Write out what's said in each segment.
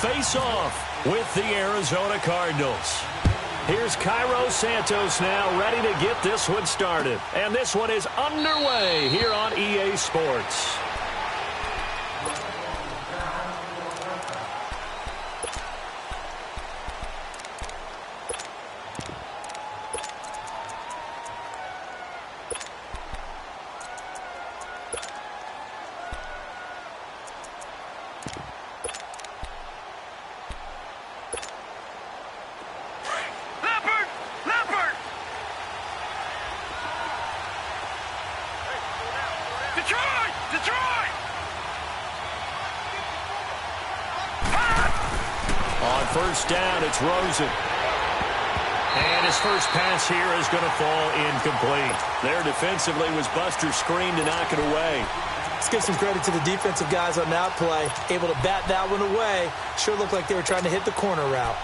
face-off with the Arizona Cardinals. Here's Cairo Santos now ready to get this one started. And this one is underway here on EA Sports. First down, it's Rosen. And his first pass here is going to fall incomplete. There defensively was Buster screen to knock it away. Let's give some credit to the defensive guys on that play. Able to bat that one away. Sure looked like they were trying to hit the corner route.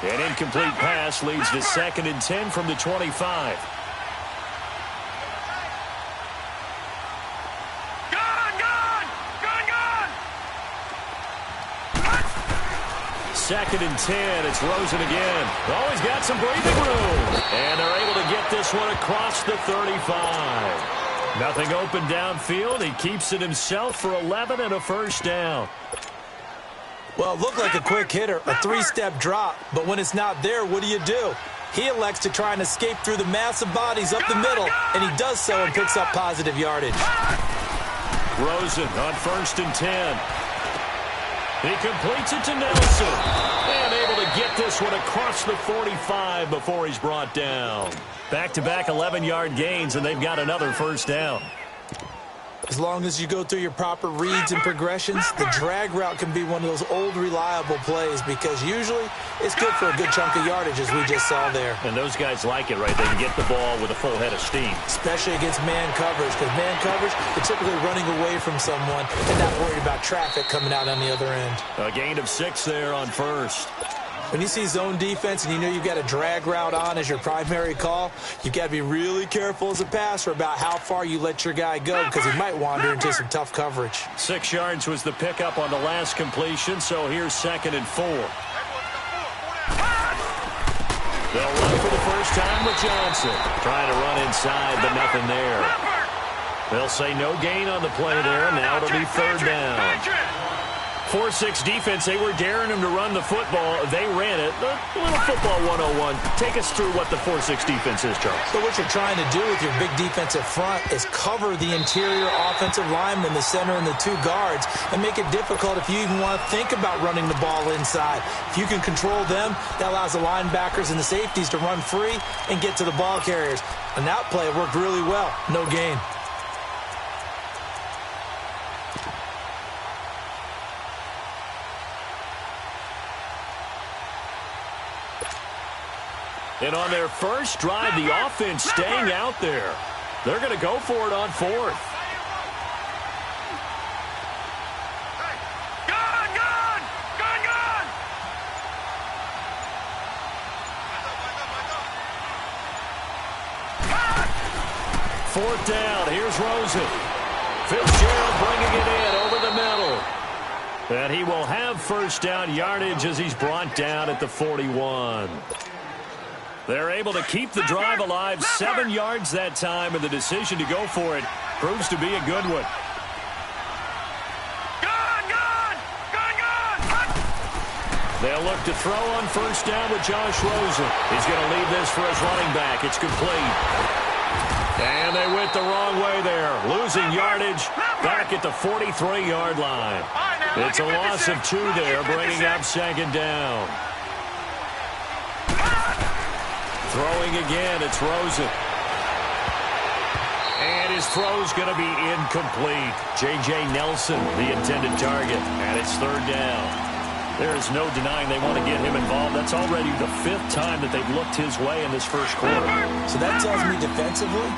An incomplete pass leads to 2nd and 10 from the 25. 2nd and 10. It's Rosen again. Oh, he's got some breathing room. And they're able to get this one across the 35. Nothing open downfield. He keeps it himself for 11 and a first down. Well, it looked like a quick hitter, a 3-step drop. But when it's not there, what do? He elects to try and escape through the massive bodies up the middle, and he does so and picks up positive yardage. Rosen on 1st and 10. He completes it to Nelson. And able to get this one across the 45 before he's brought down. Back-to-back 11-yard gains, and they've got another first down. As long as you go through your proper reads and progressions, the drag route can be one of those old reliable plays because usually it's good for a good chunk of yardage, as we just saw there. And those guys like it, right? They can get the ball with a full head of steam. Especially against man coverage, because man coverage, they're typically running away from someone and not worried about traffic coming out on the other end. A gain of 6 there on 1st. When you see zone defense and you know you've got a drag route on as your primary call, you've got to be really careful as a passer about how far you let your guy go because he might wander into some tough coverage. 6 yards was the pickup on the last completion, so here's 2nd and 4. They'll run for the first time with Johnson. Trying to run inside, but nothing there. They'll say no gain on the play there. Now it'll be 3rd down. 4-6 defense, they were daring him to run the football. They ran it. A little football 101. Take us through what the 4-6 defense is, Charles. So what you're trying to do with your big defensive front is cover the interior offensive lineman, the center, and the 2 guards, and make it difficult if you even want to think about running the ball inside. If you can control them, that allows the linebackers and the safeties to run free and get to the ball carriers. And that play worked really well. No gain. And on their first drive, the offense staying out there. They're going to go for it on 4th. Fourth down. Here's Rosen. Fitzgerald bringing it in over the middle. And he will have first down yardage as he's brought down at the 41. They're able to keep the drive alive, 7 yards that time, and the decision to go for it proves to be a good one. They'll look to throw on first down with Josh Rosen. He's going to leave this for his running back. It's complete. And they went the wrong way there, losing yardage back at the 43-yard line. It's a loss of 2 there, bringing up 2nd down. Throwing again, it's Rosen. And his throw's going to be incomplete. J.J. Nelson, the intended target, and it's 3rd down. There is no denying they want to get him involved. That's already the 5th time that they've looked his way in this first quarter. So that tells me defensively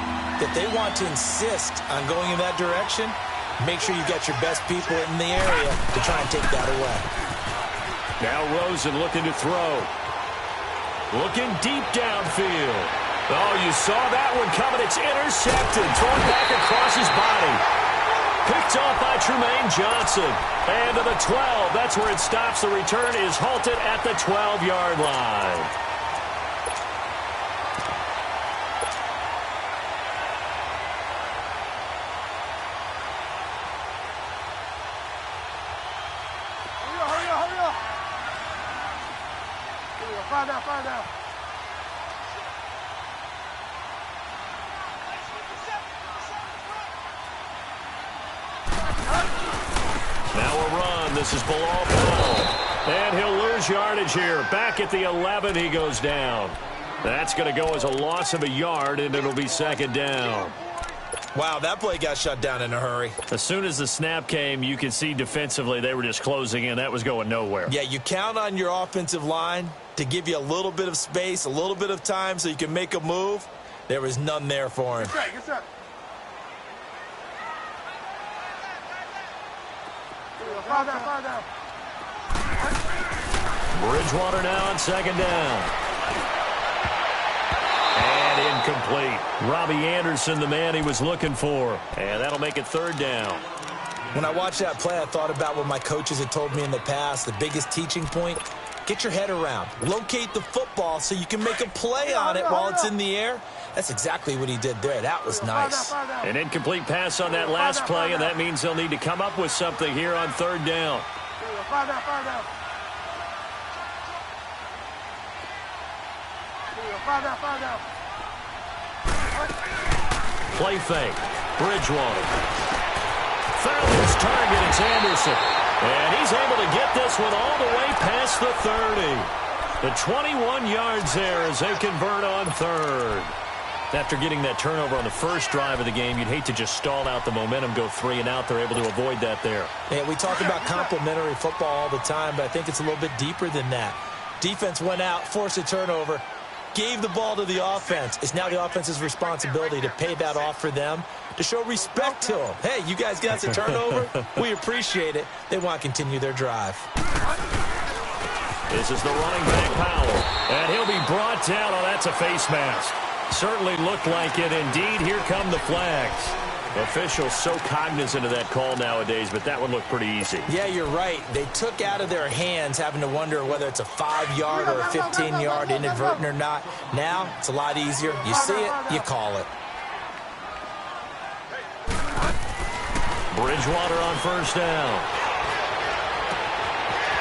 that they want to insist on going in that direction. Make sure you got your best people in the area to try and take that away. Now Rosen looking to throw. Looking deep downfield. Oh, you saw that one coming. It's intercepted. Thrown back across his body. Picked off by Trumaine Johnson. And to the 12. That's where it stops. The return is halted at the 12-yard line. Hurry up. Fire down. Now a run. This is below Powell. And he'll lose yardage here. Back at the 11, he goes down. That's going to go as a loss of a yard, and it'll be second down. Wow, that play got shut down in a hurry. As soon as the snap came, you could see defensively they were just closing in. That was going nowhere. Yeah, you count on your offensive line to give you a little bit of space, a little bit of time so you can make a move. There was none there for him. Get set. Fire down. Bridgewater now on second down. And incomplete. Robbie Anderson, the man he was looking for. And that'll make it third down. When I watched that play, I thought about what my coaches had told me in the past. The biggest teaching point, get your head around. Locate the football so you can make a play on it while it's in the air. That's exactly what he did there. That was nice. An incomplete pass on that last play, and that means they'll need to come up with something here on third down. Fire down. Play fake. Bridgewater. Found his target. It's Anderson. And he's able to get this one all the way past the 30. The 21 yards there as they convert on third. After getting that turnover on the first drive of the game, you'd hate to just stall out the momentum, go 3 and out. They're able to avoid that there. Yeah, we talk about complementary football all the time, but I think it's a little bit deeper than that. Defense went out, forced a turnover, gave the ball to the offense. It's now the offense's responsibility to pay that off for them, to show respect to them. Hey, you guys got the turnover? We appreciate it. They want to continue their drive. This is the running back, Powell. And he'll be brought down. Oh, that's a face mask. Certainly looked like it. Indeed, here come the flags. Officials so cognizant of that call nowadays, but that would look pretty easy. Yeah, you're right. They took out of their hands having to wonder whether it's a 5-yard or a 15-yard inadvertent or not. Now, it's a lot easier. You see it, you call it. Bridgewater on first down.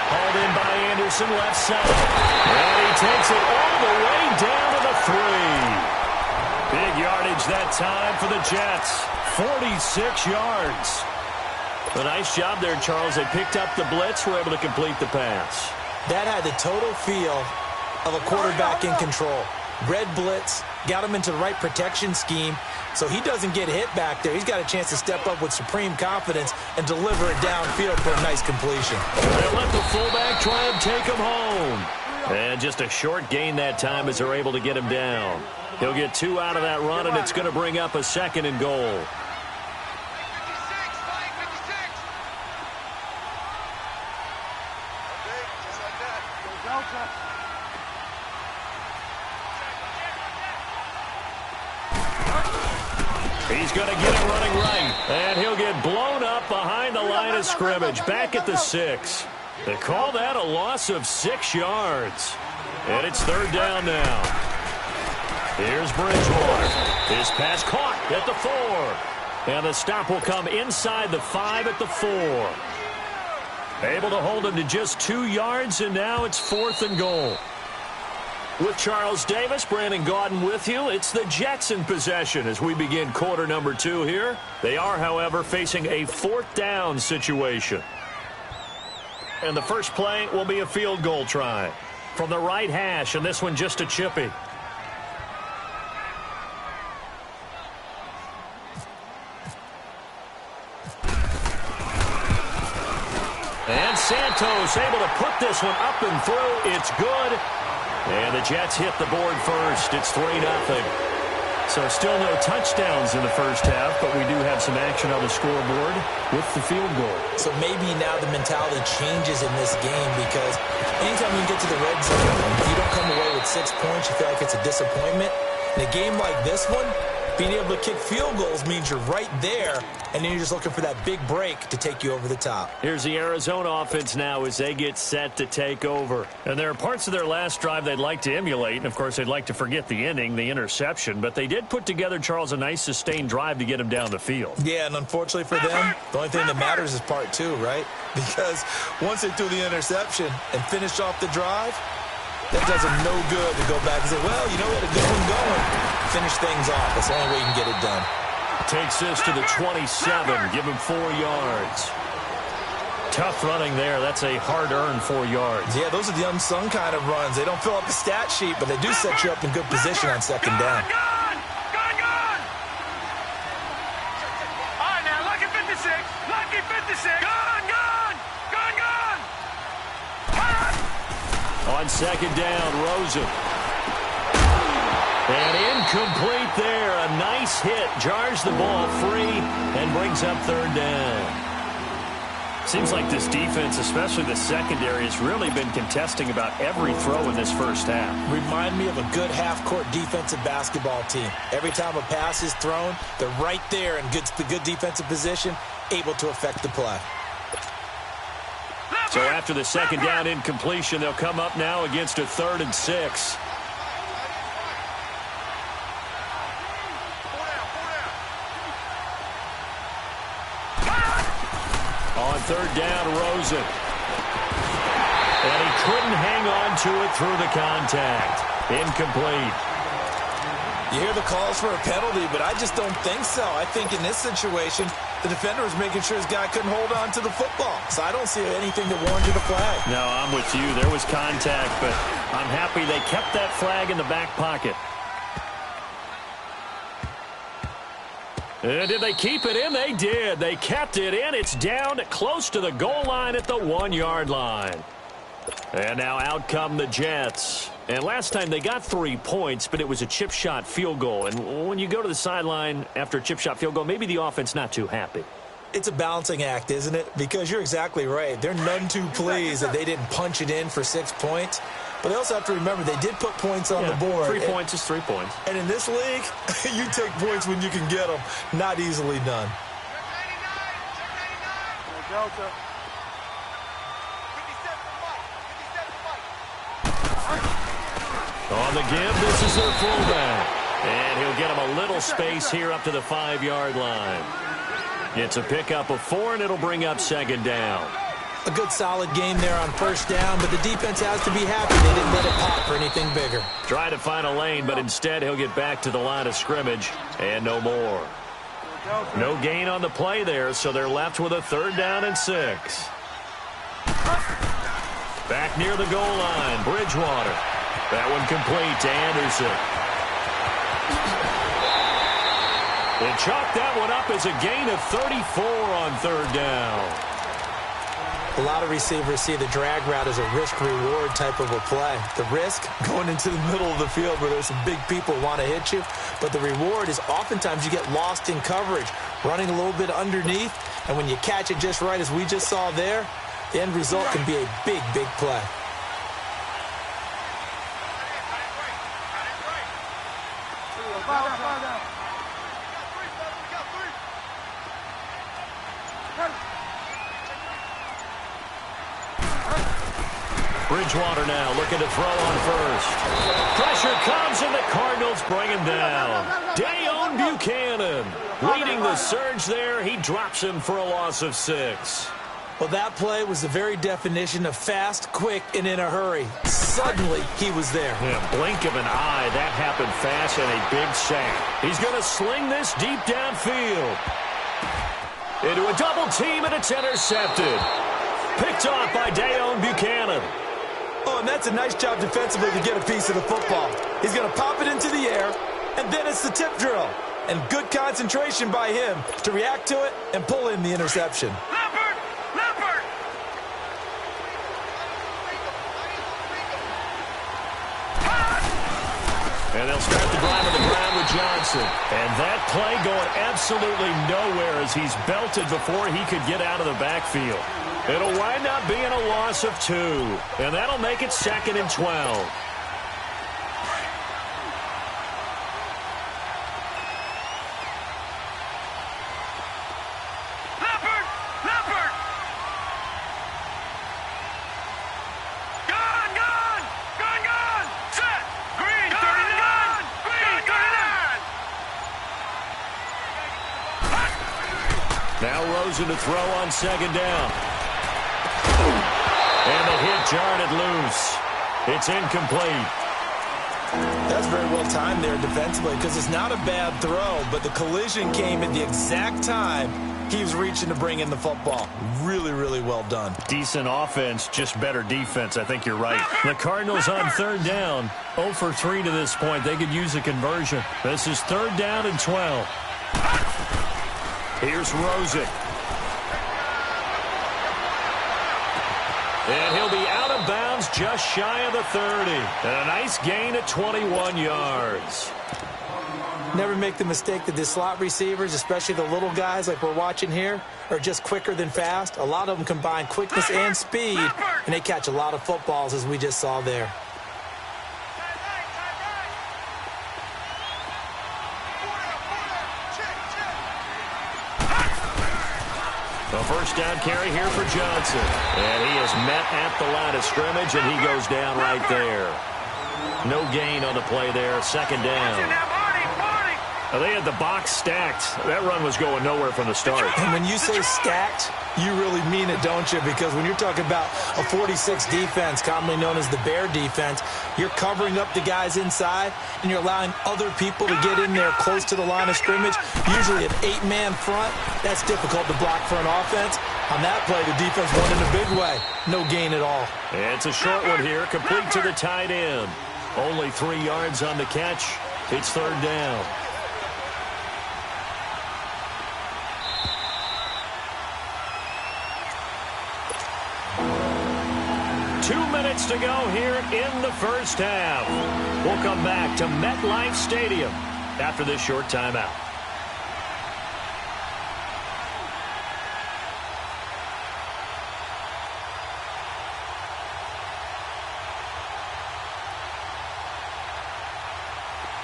Hauled in by Anderson, left side. And he takes it all the way down to the 3. Big yardage that time for the Jets. 46 yards. A nice job there, Charles. They picked up the blitz, were able to complete the pass. That had the total feel of a quarterback in control. Red blitz, got him into the right protection scheme, so he doesn't get hit back there. He's got a chance to step up with supreme confidence and deliver it downfield for a nice completion. They let the fullback try and take him home. And just a short gain that time as they're able to get him down. He'll get 2 out of that run, and it's going to bring up a second and goal. He's going to get it running right. And he'll get blown up behind the line of scrimmage. Back at the 6. They call that a loss of 6 yards. And it's third down now. Here's Bridgewater. His pass caught at the 4. And the stop will come inside the 5 at the 4. Able to hold him to just 2 yards, and now it's 4th and goal. With Charles Davis, Brandon Gaudin with you. It's the Jets in possession as we begin quarter number 2 here. They are, however, facing a 4th down situation. And the first play will be a field goal try from the right hash, and this one just a chippy. And Santos able to put this one up and through. It's good. And the Jets hit the board first. It's 3-0. So still no touchdowns in the first half, but we do have some action on the scoreboard with the field goal. So maybe now the mentality changes in this game, because anytime you get to the red zone, if you don't come away with 6 points, you feel like it's a disappointment. In a game like this one, Being able to kick field goals means you're right there, and then you're just looking for that big break to take you over the top. Here's the Arizona offense now as they get set to take over. And there are parts of their last drive they'd like to emulate. And, of course, they'd like to forget the ending, the interception. But they did put together, Charles, a nice sustained drive to get them down the field. Yeah, and unfortunately for them, the only thing that matters is part two, right? Because once they threw the interception and finished off the drive, that does them no good to go back and say, well, you know, we had a good one going. Finish things off. That's the only way you can get it done. Takes this to the 27. Give him 4 yards. Tough running there. That's a hard-earned 4 yards. Yeah, those are the unsung kind of runs. They don't fill up the stat sheet, but they do set you up in good position on second down. Gone! All right, now, lucky 56. Lucky 56. Gone! On second down, Rosen. And incomplete there. A nice hit. Jars the ball free and brings up third down. Seems like this defense, especially the secondary, has really been contesting about every throw in this first half. Remind me of a good half-court defensive basketball team. Every time a pass is thrown, they're right there in the good defensive position, able to affect the play. So after the second down incompletion, they'll come up now against a 3rd and 6. On third down, Rosen. And he couldn't hang on to it through the contact. Incomplete. You hear the calls for a penalty, but I just don't think so. I think in this situation, the defender was making sure his guy couldn't hold on to the football. So I don't see anything that warranted a flag. No, I'm with you. There was contact, but I'm happy they kept that flag in the back pocket. Did they keep it in? They did. They kept it in. It's down close to the goal line at the 1-yard line. And now out come the Jets. And last time they got 3 points, but it was a chip shot field goal. And when you go to the sideline after a chip shot field goal, maybe the offense not too happy. It's a balancing act, isn't it? Because you're exactly right. They're none too pleased that they didn't punch it in for 6 points. But they also have to remember they did put points on the board. 3 points is 3 points. And in this league, you take points when you can get them. Not easily done. Delta. On the give, this is their fullback. And he'll get him a little space here up to the 5-yard line. It's a pickup of 4, and it'll bring up second down. A good solid game there on first down, but the defense has to be happy they didn't let it pop for anything bigger. Try to find a lane, but instead he'll get back to the line of scrimmage and no more. No gain on the play there, so they're left with a 3rd down and 6. Back near the goal line, Bridgewater. That one complete to Anderson. They chalked that one up as a gain of 34 on 3rd down. A lot of receivers see the drag route as a risk-reward type of a play. The risk, going into the middle of the field where there's some big people who want to hit you. But the reward is oftentimes you get lost in coverage, running a little bit underneath. And when you catch it just right, as we just saw there, the end result can be a big, big play. Bridgewater now looking to throw on first. Pressure comes, and the Cardinals bring him down. Dayon Buchanan leading the surge there. He drops him for a loss of 6. Well, that play was the very definition of fast, quick, and in a hurry. Suddenly, he was there. Yeah, blink of an eye. That happened fast, and a big sack. He's going to sling this deep downfield. Into a double team, and it's intercepted. Picked off by Dayon Buchanan. Oh, and that's a nice job defensively to get a piece of the football. He's going to pop it into the air, and then it's the tip drill. And good concentration by him to react to it and pull in the interception. Leopard! And they'll start the drive on the ground with Johnson. And that play going absolutely nowhere as he's belted before he could get out of the backfield. It'll wind up being a loss of 2. And that'll make it 2nd and 12. Rosen to throw on second down. And the hit jarred it loose. It's incomplete. That's very well timed there defensively because it's not a bad throw, but the collision came at the exact time he was reaching to bring in the football. Really, really well done. Decent offense, just better defense. I think you're right. The Cardinals on third down. 0 for 3 to this point. They could use a conversion. This is third down and 12. Here's Rosen. And he'll be out of bounds just shy of the 30. And a nice gain at 21 yards. Never make the mistake that the slot receivers, especially the little guys like we're watching here, are just quicker than fast. A lot of them combine quickness and speed, and they catch a lot of footballs, as we just saw there. A first down carry here for Johnson. And he is met at the line of scrimmage, and he goes down right there. No gain on the play there. Second down. They had the box stacked. That run was going nowhere from the start. And when you say stacked, you really mean it, don't you? Because when you're talking about a 46 defense, commonly known as the Bear defense, you're covering up the guys inside, and you're allowing other people to get in there close to the line of scrimmage. Usually an 8-man front. That's difficult to block for an offense. On that play, the defense won in a big way. No gain at all. It's a short one here, complete to the tight end. Only 3 yards on the catch. It's third down. To go here in the first half. We'll come back to MetLife Stadium after this short timeout.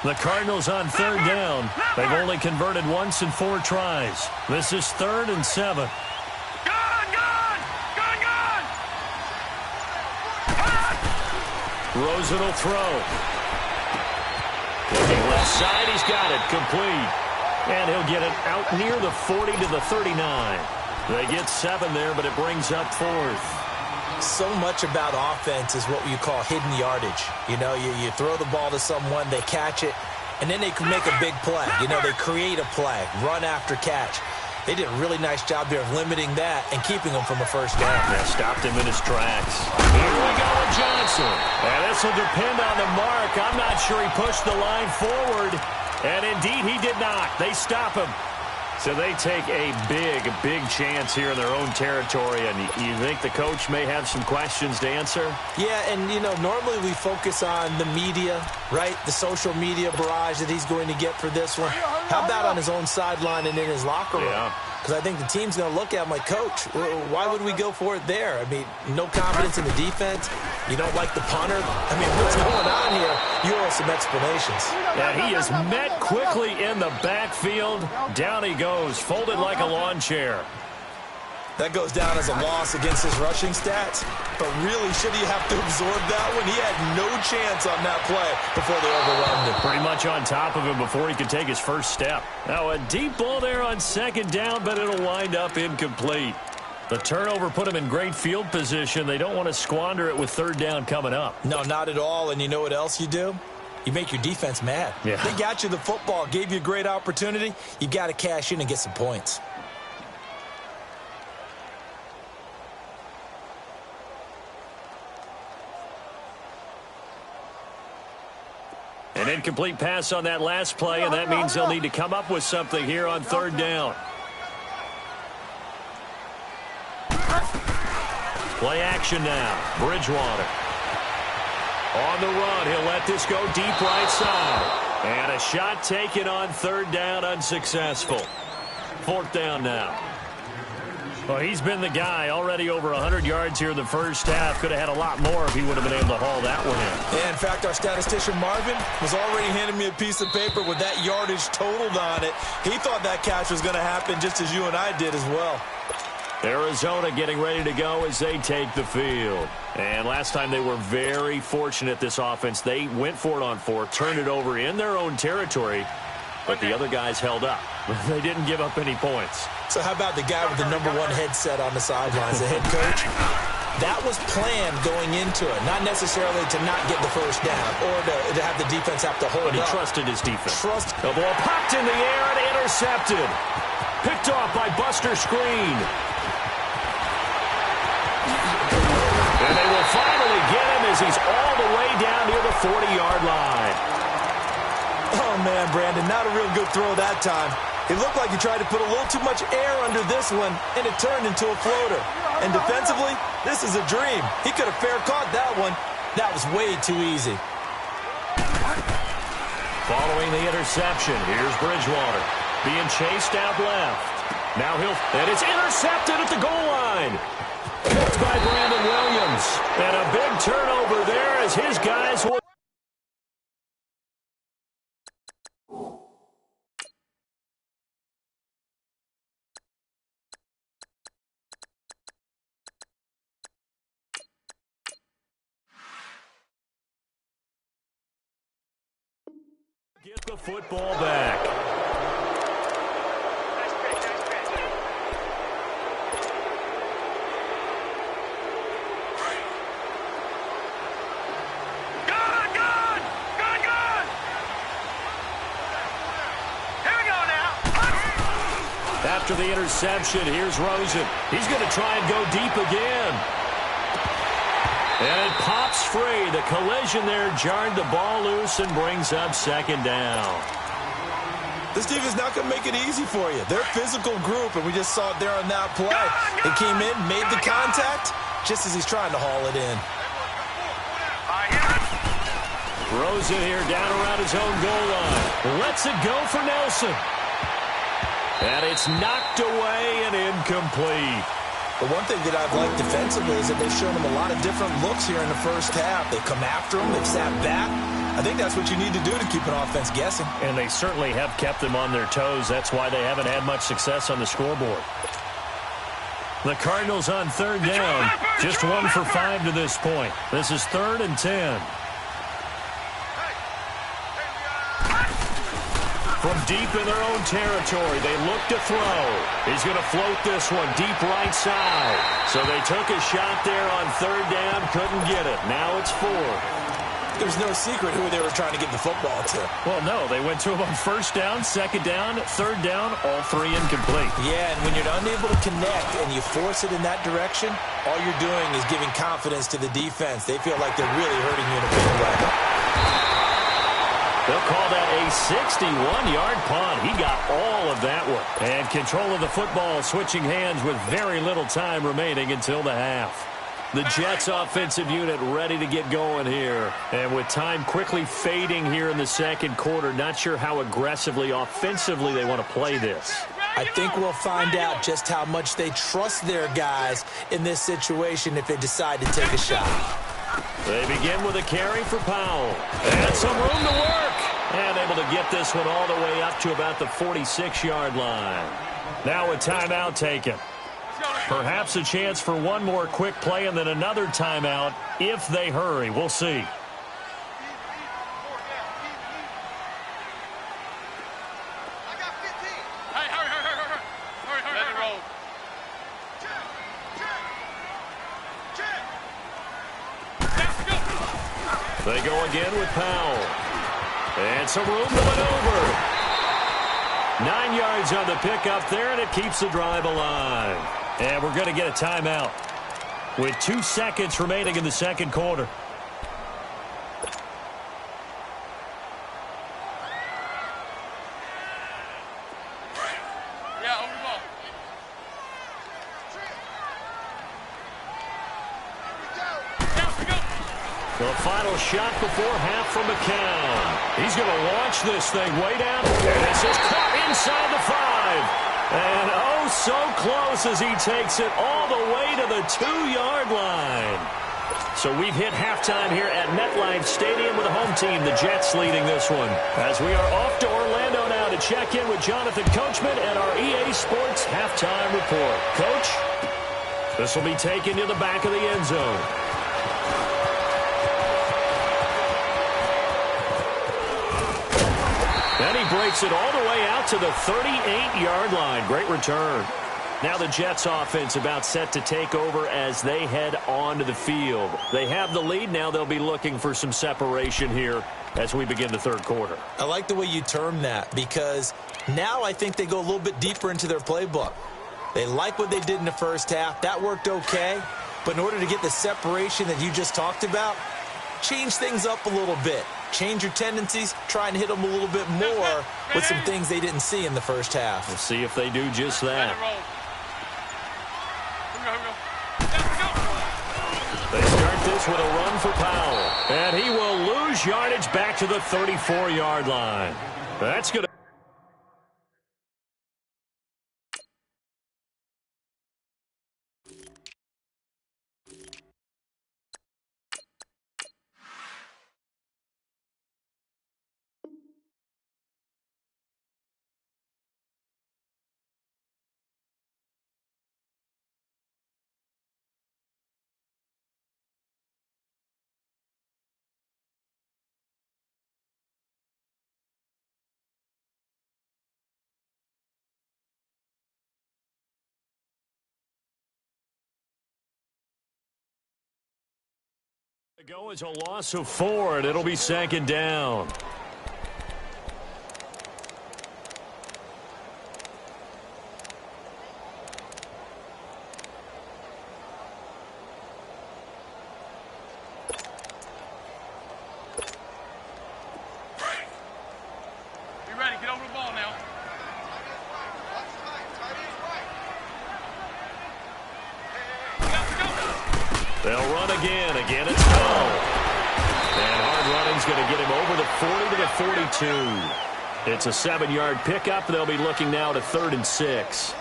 The Cardinals on third down. They've only converted once in 4 tries. This is 3rd and 7. Rosen will throw. Looking left side, he's got it complete. And he'll get it out near the 40 to the 39. They get 7 there, but it brings up 4th. So much about offense is what you call hidden yardage. You know, you throw the ball to someone, they catch it, and then they can make a big play. You know, they create a play, run after catch. They did a really nice job there of limiting that and keeping him from a first down. That stopped him in his tracks. Here we go with Johnson. And this will depend on the mark. I'm not sure he pushed the line forward. And indeed, he did not. They stop him. So they take a big chance here in their own territory. And you think the coach may have some questions to answer? Yeah, and, you know, normally we focus on the media, right? The social media barrage that he's going to get for this one. How about on his own sideline and in his locker room? Yeah. Because I think the team's going to look at him like, Coach, why would we go for it there? I mean, no confidence in the defense. You don't like the punter. I mean, what's going on here? You owe some explanations. Yeah, he is met quickly in the backfield. Down he goes, folded like a lawn chair. That goes down as a loss against his rushing stats. But really, should he have to absorb that one? He had no chance on that play before they overwhelmed him. Pretty much on top of him before he could take his first step. Now, a deep ball there on second down, but it'll wind up incomplete. The turnover put him in great field position. They don't want to squander it with third down coming up. No, not at all. And you know what else you do? You make your defense mad. Yeah. They got you the football, gave you a great opportunity. You got to cash in and get some points. An incomplete pass on that last play, and that means they'll need to come up with something here on third down. Play action now. Bridgewater. On the run, he'll let this go deep right side. And a shot taken on third down, unsuccessful. Fourth down now. Well, he's been the guy, already over 100 yards here in the first half. Could have had a lot more if he would have been able to haul that one in. Yeah, in fact, our statistician Marvin was already handing me a piece of paper with that yardage totaled on it. He thought that catch was going to happen just as you and I did as well. Arizona getting ready to go as they take the field. And last time they were very fortunate, this offense. They went for it on 4, turned it over in their own territory, but the other guys held up. They didn't give up any points. So how about the guy with the #1 headset on the sidelines, the head coach? That was planned going into it, not necessarily to not get the first down or to have the defense have to hold But he up. trusted his defense. The ball popped in the air and intercepted. Picked off by Buster Screen. And they will finally get him as he's all the way down near the 40-yard line. Oh, man, Brandon, not a real good throw that time. It looked like he tried to put a little too much air under this one, and it turned into a floater. And defensively, this is a dream. He could have fair caught that one. That was way too easy. Following the interception, here's Bridgewater. Being chased out left. Now and it's intercepted at the goal line. Picked by Brandon Williams. And a big turnover there as his guys will... Get the football back. After the interception, here's Rosen. He's going to try and go deep again. And it pops free. The collision there jarred the ball loose and brings up second down. This defense not going to make it easy for you. They're a physical group, and we just saw it there on that play. They came in, made the contact, just as he's trying to haul it in. Rosen here down around his own goal line. Lets it go for Nelson. And it's knocked away and incomplete. The one thing that I've liked defensively is that they've shown him a lot of different looks here in the first half. They've come after him. They've sat back. I think that's what you need to do to keep an offense guessing. And they certainly have kept them on their toes. That's why they haven't had much success on the scoreboard. The Cardinals on third down. Just 1 for 5 to this point. This is 3rd and 10. From deep in their own territory, they look to throw. He's going to float this one deep right side. So they took a shot there on third down, couldn't get it. Now it's 4. There's no secret who they were trying to get the football to. Well, no, they went to him on first down, second down, third down, all 3 incomplete. Yeah, and when you're unable to connect and you force it in that direction, all you're doing is giving confidence to the defense. They feel like they're really hurting you in a big way. They'll call that a 61-yard punt. He got all of that one. And control of the football switching hands with very little time remaining until the half. The Jets offensive unit ready to get going here. And with time quickly fading here in the second quarter, not sure how aggressively offensively they want to play this. I think we'll find out just how much they trust their guys in this situation if they decide to take a shot. They begin with a carry for Powell. And some room to work. And able to get this one all the way up to about the 46-yard line. Now a timeout taken. Perhaps a chance for one more quick play and then another timeout if they hurry. We'll see. They go again with Powell. And some room to maneuver. 9 yards on the pickup there, and it keeps the drive alive. And we're going to get a timeout with 2 seconds remaining in the second quarter. The final shot before half from McCown. He's going to launch this thing way down. And this is caught inside the 5. And oh, so close as he takes it all the way to the 2-yard line. So we've hit halftime here at MetLife Stadium with the home team, the Jets, leading this one. As we are off to Orlando now to check in with Jonathan Coachman and our EA Sports halftime report. Coach, this will be taken to the back of the end zone. And he makes it all the way out to the 38-yard line. Great return. Now the Jets offense about set to take over as they head onto the field. They have the lead. Now they'll be looking for some separation here as we begin the third quarter. I like the way you term that, because now I think they go a little bit deeper into their playbook. They like what they did in the first half. That worked okay. But in order to get the separation that you just talked about, change things up a little bit. Change your tendencies, try and hit them a little bit more with some things they didn't see in the first half. We'll see if they do just that. They start this with a run for Powell. And he will lose yardage back to the 34-yard line. That's going to... Go is a loss of 4, and it'll be second down. You ready? Get over the ball now. They'll run again. Again, it's Powell. And hard running's going to get him over the 40 to the 42. It's a 7-yard pickup. They'll be looking now to 3rd and 6.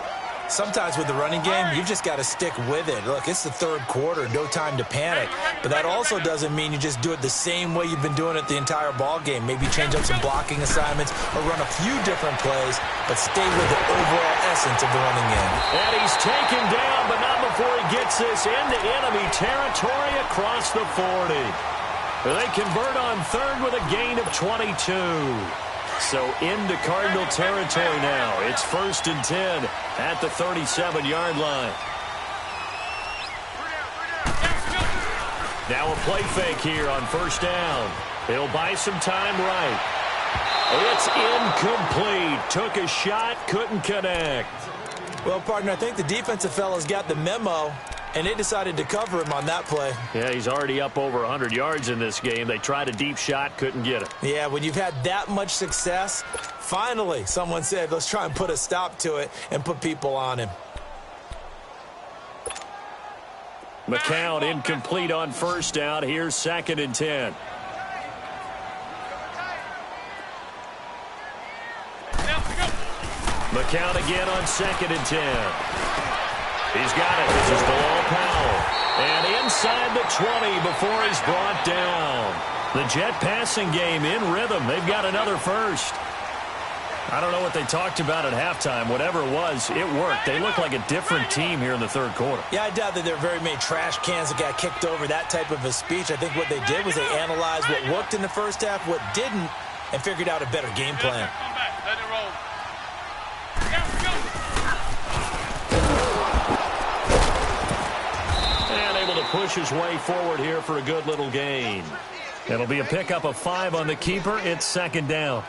Sometimes with the running game, you've just got to stick with it. Look, it's the third quarter, no time to panic. But that also doesn't mean you just do it the same way you've been doing it the entire ball game. Maybe change up some blocking assignments or run a few different plays, but stay with the overall essence of the running game. And he's taken down, but not before he gets this into enemy territory across the 40. They convert on 3rd with a gain of 22. So into Cardinal territory now. It's 1st and 10 at the 37-yard line. Now a play fake here on 1st down. He'll buy some time right. It's incomplete. Took a shot, couldn't connect. Well, partner, I think the defensive fellas got the memo, and they decided to cover him on that play. Yeah, he's already up over 100 yards in this game. They tried a deep shot, couldn't get it. Yeah, when you've had that much success, finally someone said, let's try and put a stop to it and put people on him. McCown incomplete on 1st down. Here's 2nd and 10. McCown again on 2nd and 10. He's got it. This is below Powell. And inside the 20 before he's brought down. The Jet passing game in rhythm. They've got another first. I don't know what they talked about at halftime. Whatever it was, it worked. They look like a different team here in the third quarter. Yeah, I doubt that there are very many trash cans that got kicked over, that type of a speech. I think what they did was they analyzed what worked in the first half, what didn't, and figured out a better game plan. Come back. Let it roll. And able to push his way forward here for a good little gain. It'll be a pickup of 5 on the keeper. It's 2nd down.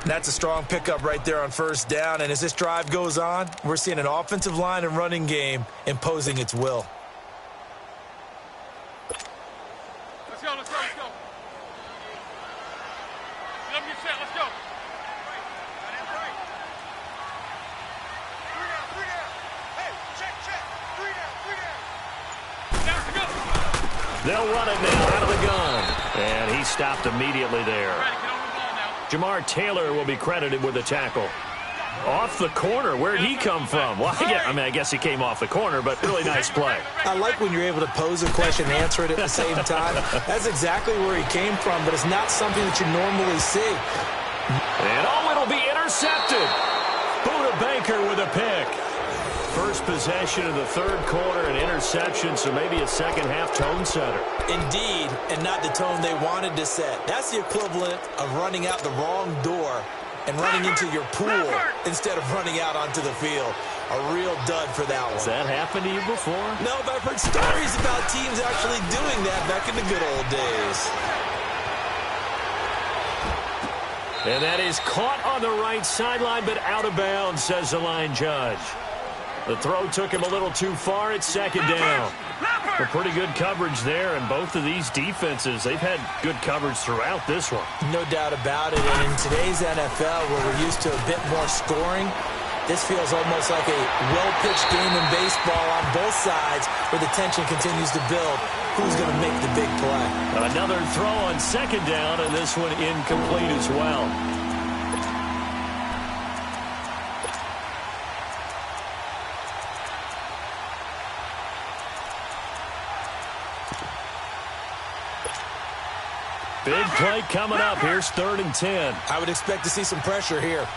That's a strong pickup right there on 1st down. And as this drive goes on, we're seeing an offensive line and running game imposing its will. Let's go, let's go, let's go. Let me get set, let's go. They'll run it now out of the gun. And he stopped immediately there. Jamar Taylor will be credited with a tackle. Off the corner. Where'd he come from? Well, I guess he came off the corner, but really nice play. I like when you're able to pose a question and answer it at the same time. That's exactly where he came from, but it's not something that you normally see. And it'll be intercepted. Buda Baker with a pick. First possession of the third quarter, an interception, so maybe a second-half tone setter. Indeed, and not the tone they wanted to set. That's the equivalent of running out the wrong door and running into your pool instead of running out onto the field. A real dud for that one. Has that happened to you before? No, but I've heard stories about teams actually doing that back in the good old days. And that is caught on the right sideline, but out of bounds, says the line judge. The throw took him a little too far. It's second down. Well, pretty good coverage there, and both of these defenses, they've had good coverage throughout this one. No doubt about it. And in today's NFL, where we're used to a bit more scoring, this feels almost like a well-pitched game in baseball on both sides where the tension continues to build. Who's going to make the big play? Another throw on second down, and this one incomplete as well. Big play coming up. Here's 3rd and 10. I would expect to see some pressure here.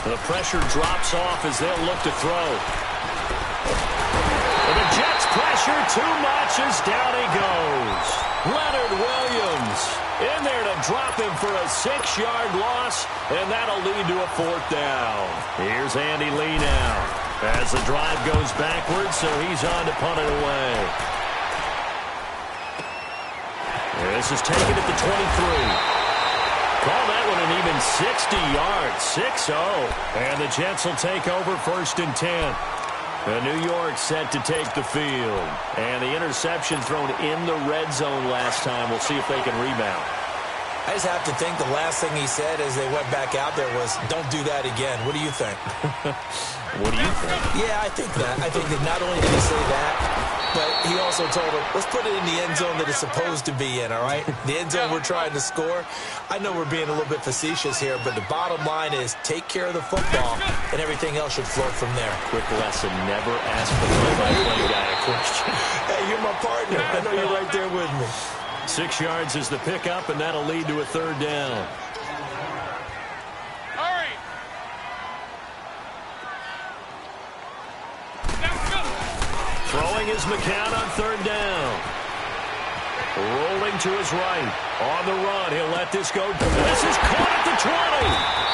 The pressure drops off as they'll look to throw. And the Jets pressure too much as down he goes. Leonard Williams in there to drop him for a 6-yard loss, and that'll lead to a 4th down. Here's Andy Lee now as the drive goes backwards, so he's on to punt it away. This is taken at the 23. Call that one an even 60 yards, 6-0. And the Jets will take over 1st and 10. New York set to take the field. And the interception thrown in the red zone last time. We'll see if they can rebound. I just have to think the last thing he said as they went back out there was, don't do that again. What do you think? What do you think? Yeah, I think that. I think that not only did he say that, but he also told him, let's put it in the end zone that it's supposed to be in, all right? The end zone we're trying to score. I know we're being a little bit facetious here, but the bottom line is take care of the football, and everything else should flow from there. Quick lesson, never ask the play-by-play guy a question. Hey, you're my partner. I know you're right there with me. 6 yards is the pickup, and that'll lead to a 3rd down. Hurry! Throwing is McCown on 3rd down. Rolling to his right. On the run, he'll let this go. This is caught at the 20.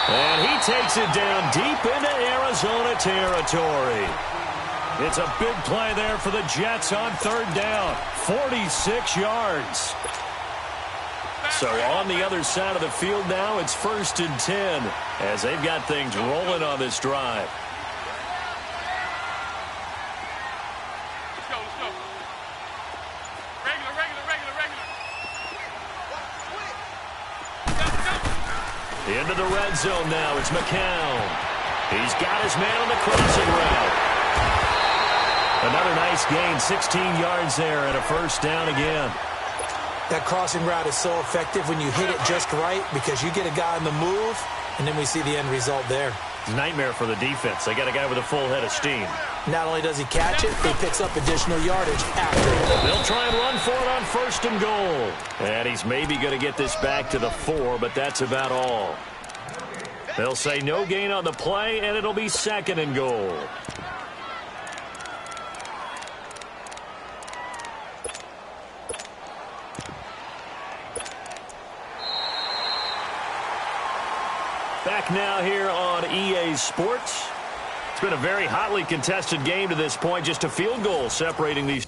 And he takes it down deep into Arizona territory. It's a big play there for the Jets on 3rd down. 46 yards. So on the other side of the field now, it's 1st and 10 as they've got things rolling on this drive. Let's go, let's go. Regular. Into the red zone now. It's McCown. He's got his man on the crossing route. Another nice gain, 16 yards there, and a 1st down again. That crossing route is so effective when you hit it just right because you get a guy on the move, and then we see the end result there. Nightmare for the defense. They got a guy with a full head of steam. Not only does he catch it, he picks up additional yardage after. They'll try and run for it on 1st and goal. And he's maybe going to get this back to the 4, but that's about all. They'll say no gain on the play, and it'll be 2nd and goal. Back now here on EA Sports. It's been a very hotly contested game to this point. Just a field goal separating these.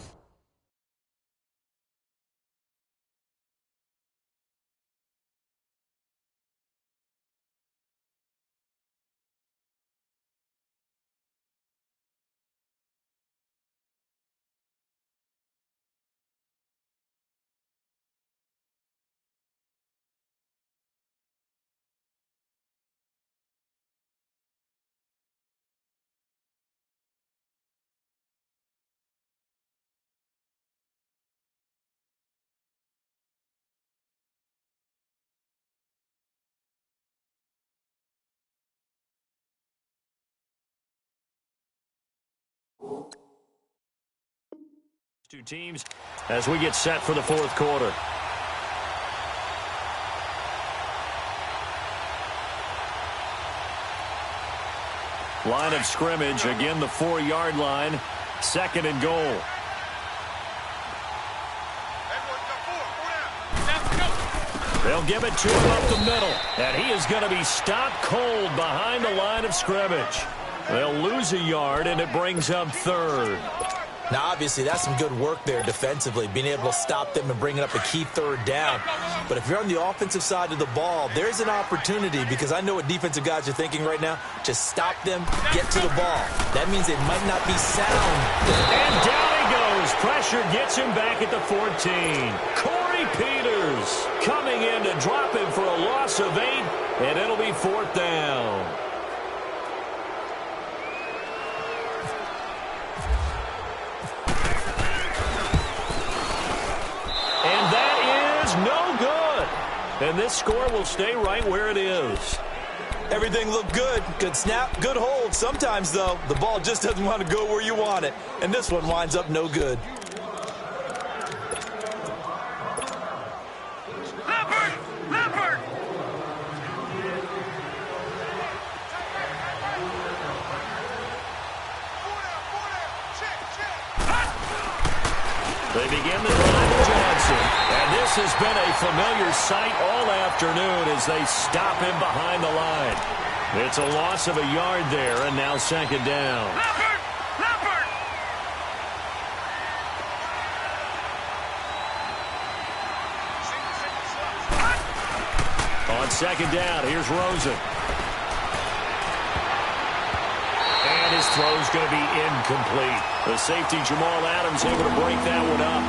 Two teams as we get set for the 4th quarter. Line of scrimmage, again the 4-yard line, 2nd and goal. They'll give it to him up the middle, and he is going to be stopped cold behind the line of scrimmage. They'll lose a yard, and it brings up third. Now, obviously, that's some good work there defensively, being able to stop them and bringing up a key third down. But if you're on the offensive side of the ball, there's an opportunity, because I know what defensive guys are thinking right now. Just stop them, get to the ball. That means they might not be sound. And down he goes. Pressure gets him back at the 14. Corey Peters coming in to drop him for a loss of 8, and it'll be 4th down. And that is no good. And this score will stay right where it is. Everything looked good. Good snap, good hold. Sometimes, though, the ball just doesn't want to go where you want it. And this one winds up no good. Leopard! They begin the drive with Johnson. And this has been a familiar sight all afternoon as they stop him behind the line. It's a loss of a yard there, and now 2nd down. Leopard! On 2nd down, here's Rosen. And his throw's going to be incomplete. The safety, Jamal Adams, able to break that one up.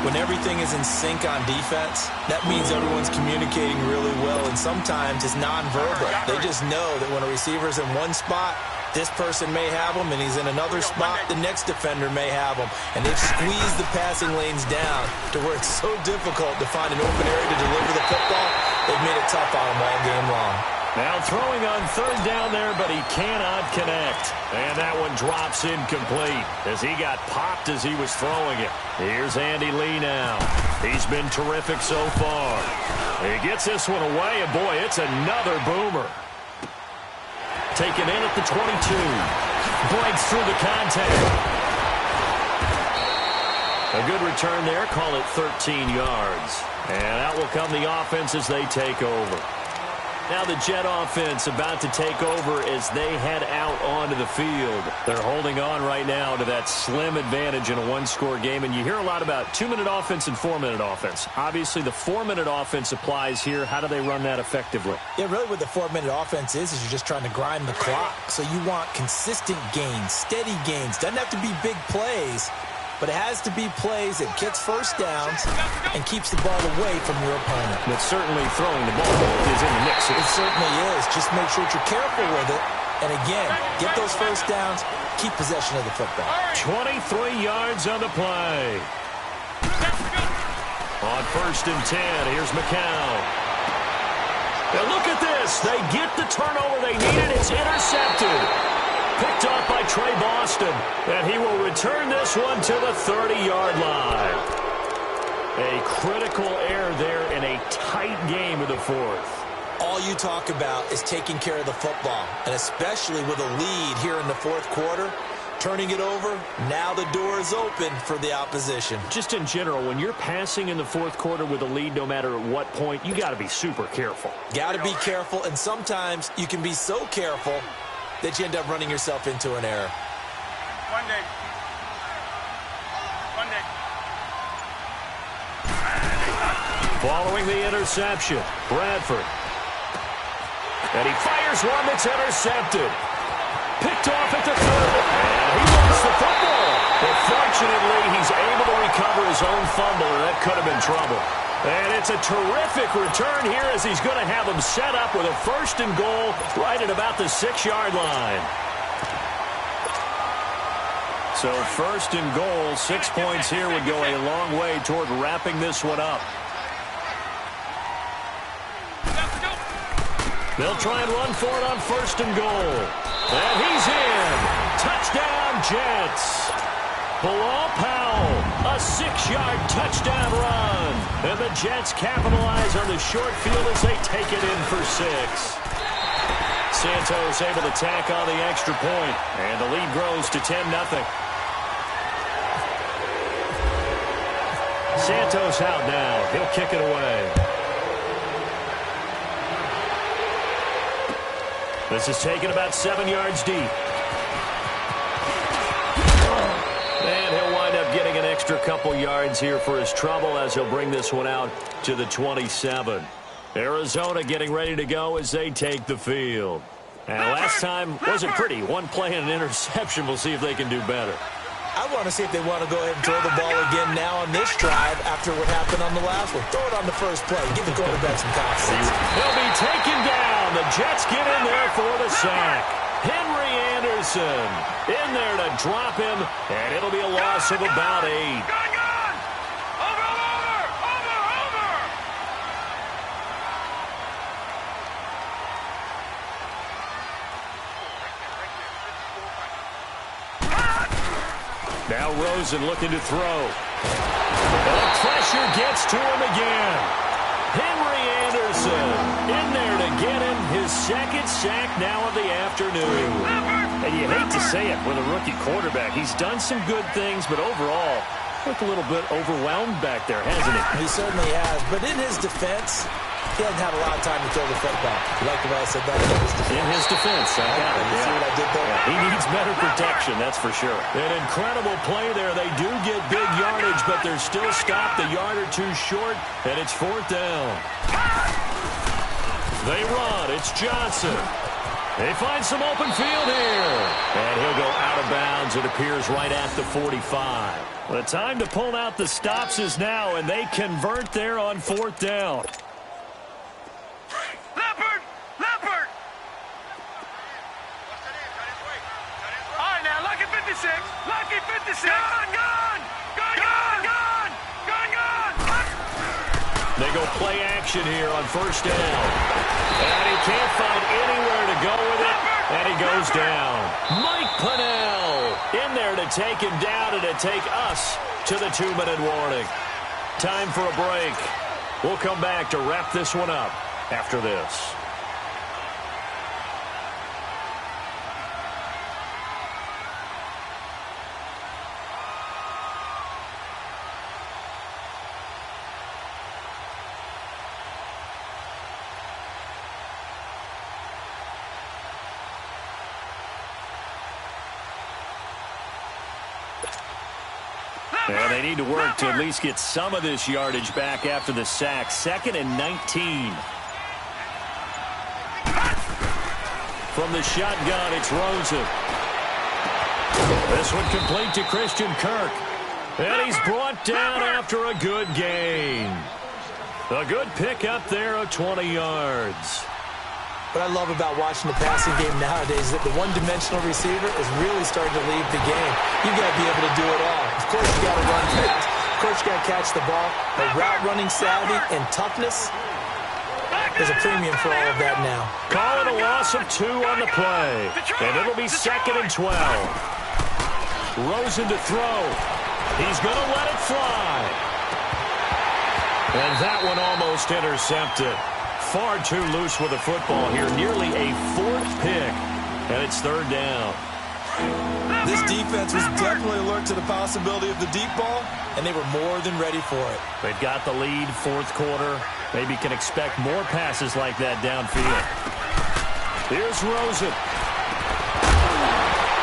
When everything is in sync on defense, that means everyone's communicating really well, and sometimes it's nonverbal. They just know that when a receiver's in one spot, this person may have him, and he's in another spot, the next defender may have him. And they've squeezed the passing lanes down to where it's so difficult to find an open area to deliver the football. They've made it tough on him all game long. Now throwing on 3rd down there, but he cannot connect. And that one drops incomplete as he got popped as he was throwing it. Here's Andy Lee now. He's been terrific so far. He gets this one away, and boy, it's another boomer. Taken in at the 22. Breaks through the contact. A good return there. Call it 13 yards. And out will come the offense as they take over. Now the Jet offense about to take over as they head out onto the field. They're holding on right now to that slim advantage in a one-score game. And you hear a lot about 2-minute offense and 4-minute offense. Obviously, the 4-minute offense applies here. How do they run that effectively? Yeah, really what the 4-minute offense is you're just trying to grind the clock. So you want consistent gains, steady gains. Doesn't have to be big plays, but it has to be plays that gets first downs and keeps the ball away from your opponent. But certainly throwing the ball is in the mix here. It certainly is. Just make sure that you're careful with it. And again, get those first downs, keep possession of the football. 23 yards on the play. On 1st and 10, here's McCown. Now look at this. They get the turnover they needed. It's intercepted. Picked off by Trey Boston, and he will return this one to the 30-yard line. A critical error there in a tight game of the 4th. All you talk about is taking care of the football, and especially with a lead here in the 4th quarter, turning it over, now the door is open for the opposition. Just in general, when you're passing in the 4th quarter with a lead, no matter at what point, you got to be super careful. Got to be careful, and sometimes you can be so careful that you end up running yourself into an error. One day. Following the interception, Bradford. And he fires one that's intercepted. Picked off at the 30. And he lost the football. But fortunately, he's able to recover his own fumble, and that could have been trouble. And it's a terrific return here as he's going to have him set up with a 1st and goal right at about the 6-yard line. So 1st and goal, 6 points here would go a long way toward wrapping this one up. They'll try and run for it on 1st and goal. And he's in. Touchdown, Jets. Bilal Powell, a 6-yard touchdown run. And the Jets capitalize on the short field as they take it in for 6. Santos able to tack on the extra point, and the lead grows to 10-0. Santos out now. He'll kick it away. This is taken about 7 yards deep. And he'll wind up getting an extra couple yards here for his trouble as he'll bring this one out to the 27. Arizona getting ready to go as they take the field. And last time wasn't pretty. One play and an interception. We'll see if they can do better. I want to see if they want to go ahead and throw the ball again now on this drive after what happened on the last one. Throw it on the first play. Give the quarterback some confidence. He'll be taken down. The Jets get in there for the sack. Henry Anderson in there to drop him, and it'll be a loss of about 8. Now Rosen looking to throw. The pressure gets to him again. Henry Anderson in there to get him his second sack now of the afternoon. And you hate to say it with a rookie quarterback. He's done some good things, but overall, looked a little bit overwhelmed back there, hasn't he? He certainly has. But in his defense, he hasn't had a lot of time to throw the football. You like the way I said that? In his defense, I got it. You see what I did there? He needs better protection, that's for sure. An incredible play there. They do get big yardage, but they're still stopped a yard or two short, and it's 4th down. They run. It's Johnson. They find some open field here. And he'll go out of bounds. It appears right at the 45. The time to pull out the stops is now, and they convert there on 4th down. Leopard! All right, now, Lucky 56. Lucky 56. Gun! They go play action here on 1st down. And he can't find anywhere to go with it, and he goes down. Mike Pennell in there to take him down and to take us to the 2-minute warning. Time for a break. We'll come back to wrap this one up after this. And they need to work to at least get some of this yardage back after the sack. 2nd and 19. From the shotgun, it's Rosen. This one complete to Christian Kirk. And he's brought down after a good gain. A good pick up there of 20 yards. What I love about watching the passing game nowadays is that the one-dimensional receiver is really starting to leave the game. You've got to be able to do it all. Of course, you got to run fast. Of course, you got to catch the ball. But route running savvy and toughness, there's a premium for all of that now. Call it a loss of 2 on the play. And it'll be 2nd and 12. Rosen to throw. He's going to let it fly. And that one almost intercepted. Far too loose with the football here. Nearly a 4th pick. And it's 3rd down. This defense was definitely alert to the possibility of the deep ball, and they were more than ready for it. They've got the lead, 4th quarter. Maybe can expect more passes like that downfield. Here's Rosen.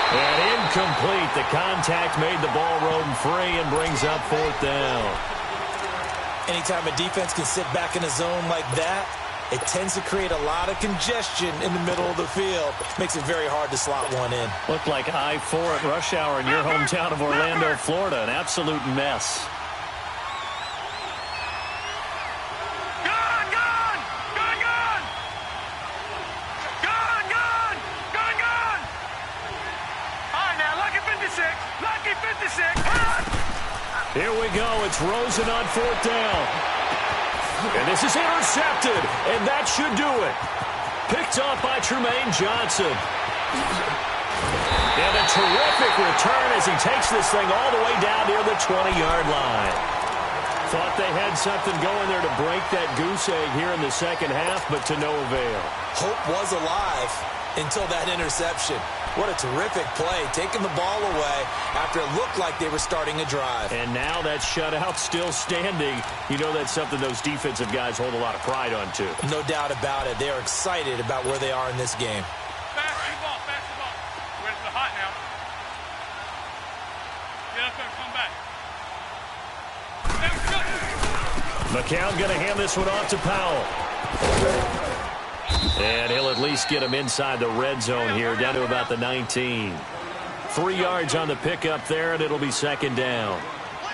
And incomplete. The contact made the ball roam free and brings up 4th down. Anytime a defense can sit back in a zone like that, it tends to create a lot of congestion in the middle of the field. Makes it very hard to slot one in. Looked like I-4 at rush hour in your hometown of Orlando, Florida. An absolute mess. Here we go. It's Rosen on 4th down. And this is intercepted, and that should do it. Picked up by Tremaine Johnson. And a terrific return as he takes this thing all the way down near the 20-yard line. Thought they had something going there to break that goose egg here in the second half, but to no avail. Hope was alive until that interception. What a terrific play, taking the ball away after it looked like they were starting a drive. And now that shutout still standing. You know that's something those defensive guys hold a lot of pride on, too. No doubt about it. They are excited about where they are in this game. McCown going to hand this one off to Powell. And he'll at least get him inside the red zone here, down to about the 19. 3 yards on the pickup there, and it'll be second down.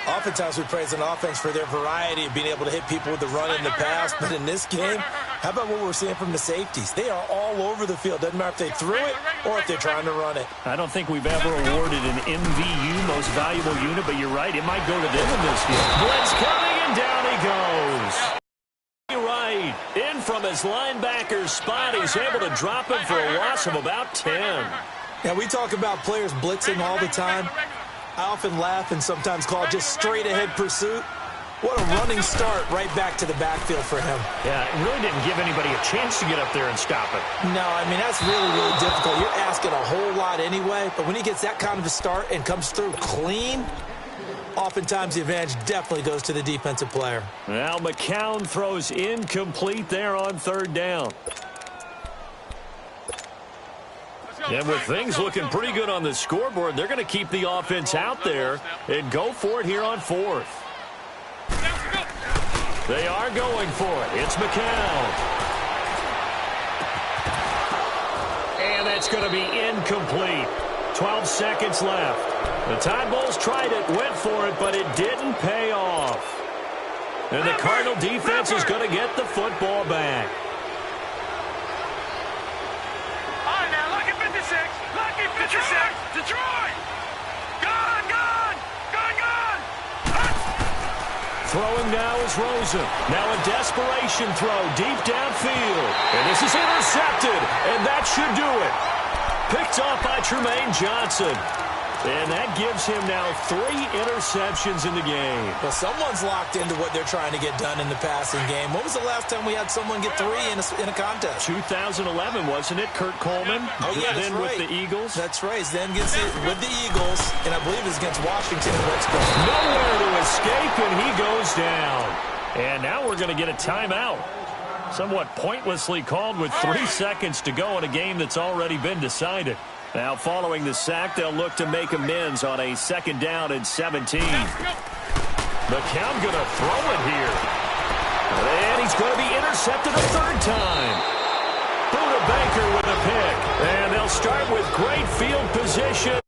Oftentimes we praise an offense for their variety of being able to hit people with the run and the pass, but in this game, how about what we're seeing from the safeties? They are all over the field. Doesn't matter if they threw it or if they're trying to run it. I don't think we've ever awarded an MVU, most valuable unit, but you're right, it might go to them in this game. Blitz coming, and down he goes. Right, in from his linebacker spot. He's able to drop him for a loss of about 10. Now, we talk about players blitzing all the time. I often laugh and sometimes call it just straight-ahead pursuit. What a running start right back to the backfield for him. Yeah, it really didn't give anybody a chance to get up there and stop it. No, I mean, that's really, really difficult. You're asking a whole lot anyway, but when he gets that kind of a start and comes through clean, oftentimes the advantage definitely goes to the defensive player. Well, McCown throws incomplete there on third down. And with things looking pretty good on the scoreboard, they're going to keep the offense out there and go for it here on fourth. They are going for it. It's McCown. And that's going to be incomplete. 12 seconds left. The Tide Bulls tried it, went for it, but it didn't pay off. And the Cardinal defense is going to get the football back. All right, now, lucky 56. Lucky 56. Detroit. Gone, gone. Gone, gone. Throwing now is Rosen. Now a desperation throw deep downfield. And this is intercepted, and that should do it. Picked off by Tremaine Johnson. And that gives him now 3 interceptions in the game. Well, someone's locked into what they're trying to get done in the passing game. When was the last time we had someone get 3 in a contest? 2011, wasn't it? Kurt Coleman. Oh, yeah, that's then right. With the Eagles. That's right. Then gets it with the Eagles, and I believe it's against Washington and Redskins. Nowhere to escape, and he goes down. And now we're going to get a timeout. Somewhat pointlessly called with 3 seconds to go in a game that's already been decided. Now, following the sack, they'll look to make amends on a second down and 17. McCown going to throw it here. And he's going to be intercepted a third time. Buda Baker with a pick. And they'll start with great field position